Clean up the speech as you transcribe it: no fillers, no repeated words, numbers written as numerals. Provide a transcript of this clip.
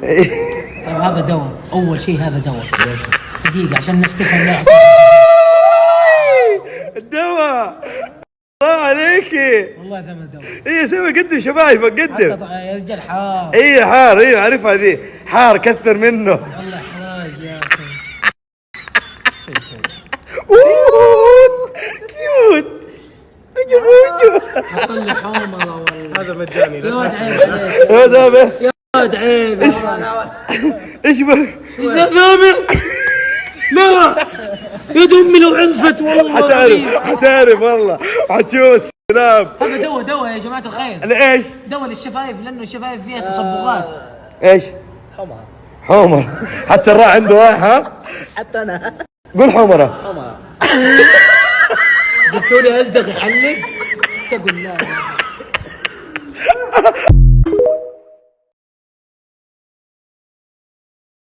طيب هذا دواء، اول شيء هذا دواء. دقيقة عشان الناس تفهم. لا الدواء. الله عليكي. والله ثمن دواء. ايه سوي قدم شفايفك قدم. يا رجال حار. ايه حار، ايه عارفها ذي حار كثر منه. والله حراج يا اخي. كيوت كيوت. اطلع حومه والله. هذا مجاني. يا ولد عيب. هذا به. يا ولد عيب. ايش بك؟ يا ثامر. لا يا امي لو عنفت والله. حتعرف والله حتشوف السلام. هذا دواء يا جماعة الخير. ليش؟ دواء للشفايف، لانه الشفايف فيها تصبغات. ايش؟ حمر. حتى الراء عنده راح. ها؟ حتى انا. قول حمرة. جبتوا لي ازدغ يحلق تقول لا.